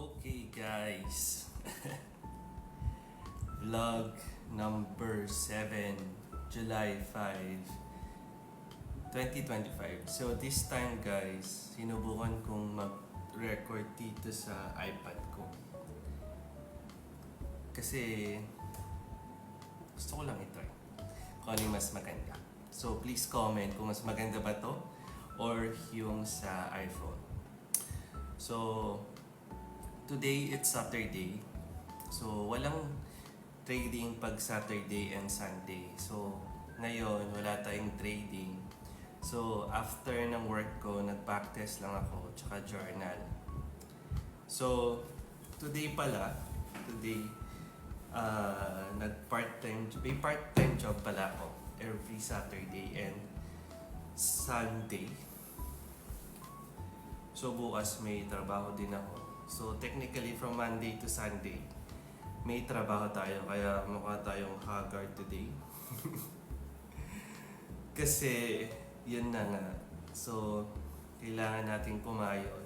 Okay guys, vlog number 7, July 5, 2025. So this time guys, sinubukan kong mag-record dito sa iPad ko. Kasi gusto ko lang i-try kung ano yung mas maganda. So please comment kung mas maganda ba to or yung sa iPhone. So today it's Saturday. So walang trading pag Saturday and Sunday. So ngayon wala tayong trading. So after ng work ko, nag-practice lang ako tsaka journal. So today may part-time job pala ako every Saturday and Sunday. So bukas may trabaho din ako. So technically from Monday to Sunday, may trabaho tayo kaya mukha tayong haggard today. Kasi yun na nga. So kailangan nating pumayod.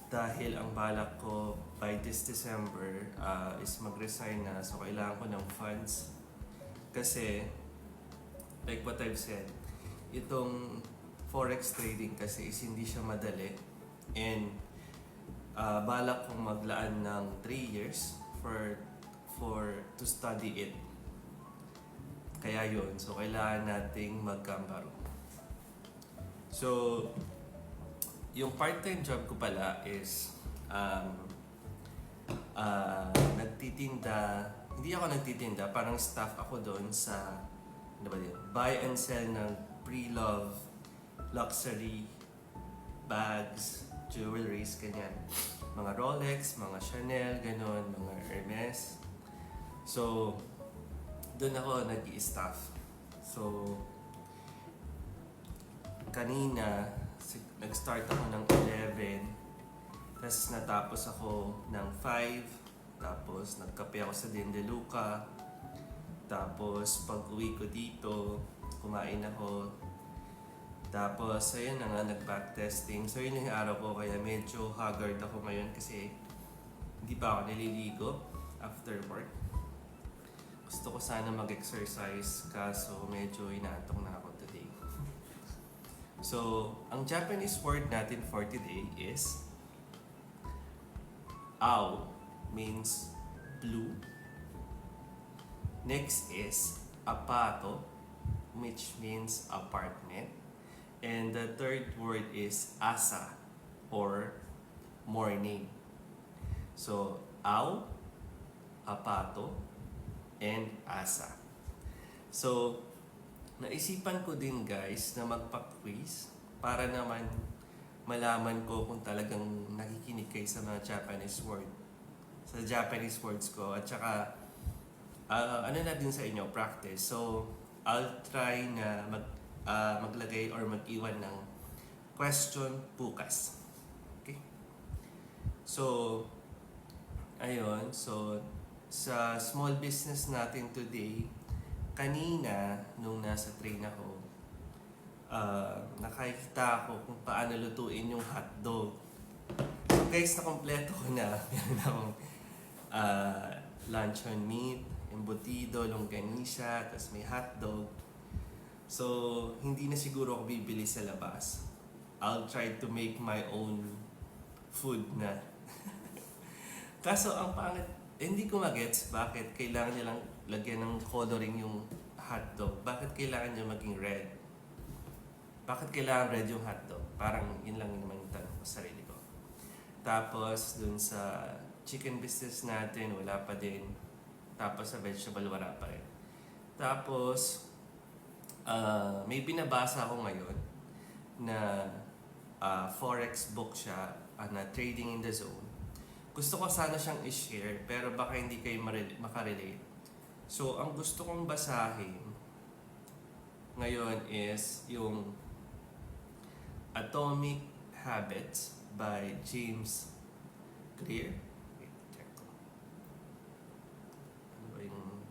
Dahil ang balak ko by this December is mag-resign na. So kailangan ko ng funds. Kasi like what I've said, itong forex trading kasi is hindi siya madali. And balak kong maglaan ng 3 years to study it. Kaya yun. So, kailangan nating magkambaro. So, yung part-time job ko pala is nagtitinda. Hindi ako nagtitinda. Parang staff ako doon sa ano ba yun? Buy and sell ng pre-love luxury bags, jewelries, ganyan. Mga Rolex, mga Chanel, ganon, mga Hermes. So, doon ako nag-i-staff. So, kanina, nag-start ako ng 11. Tapos natapos ako ng 5. Tapos nagkape ako sa Dindeluca. Tapos pag uwi ko dito, kumain ako. Tapos, ayun na nga, nag-backtesting. So, yun yung araw ko, kaya medyo haggard ako ngayon kasi hindi pa ako naliligo after work. Gusto ko sana mag-exercise, kaso medyo inaantok na ako today. So, ang Japanese word natin for today is ao, means blue. Next is apato, which means apartment. And the third word is asa or morning. So, ao, apato, and asa. So, naisipan ko din guys na magpa-quiz para naman malaman ko kung talagang nakikinig kayo sa mga Japanese word. Sa Japanese words ko. At saka, ano na din sa inyo, practice. So, I'll try na maglagay or mag-iwan ng question bukas. Okay? So, ayun. So, sa small business natin today, kanina, nung nasa train ako, nakakita ako kung paano lutuin yung hotdog. So guys, nakompleto ko na. Meron akong luncheon meat, embutido, longganisa, tapos may hotdog. So, hindi na siguro ako bibili sa labas. I'll try to make my own food na. Kaso, ang pangit, hindi ko magets bakit kailangan nilang lagyan ng coloring yung hotdog. Bakit kailangan niya maging red? Bakit kailangan red yung hotdog? Parang yun lang naman yung tanong ko sa sarili ko. Tapos, dun sa chicken business natin, wala pa din. Tapos sa vegetable, wala pa rin. Tapos, may binabasa ako ngayon na forex book siya na Trading in the Zone. Gusto ko sana siyang i-share pero baka hindi kayo makarelate. So, ang gusto kong basahin ngayon is yung Atomic Habits by James Clear. Wait, check ko. Ano ba yung...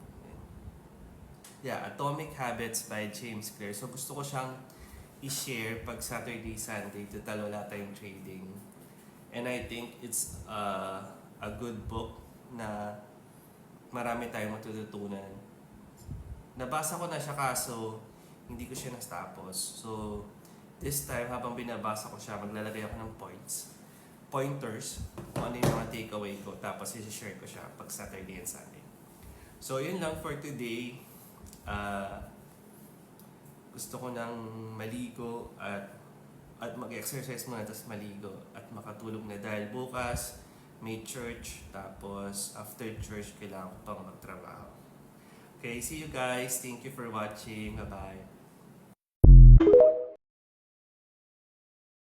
Yeah, Atomic Habits by James Clear. So, gusto ko siyang i-share pag Saturday, Sunday. Total, wala tayong trading. And I think it's a good book na marami tayong matututunan. Nabasa ko na siya kaso hindi ko siya natapos. So, this time habang binabasa ko siya, maglalagay ako ng pointers, kung ano yung mga takeaway ko, tapos i-share ko siya pag Saturday and Sunday. So, yun lang for today. Gusto ko nang maligo at mag-exercise muna, tapos maligo at makatulog na dahil bukas may church, tapos after church kailangan ko pang magtrabaho. Okay, see you guys. Thank you for watching. Bye-bye.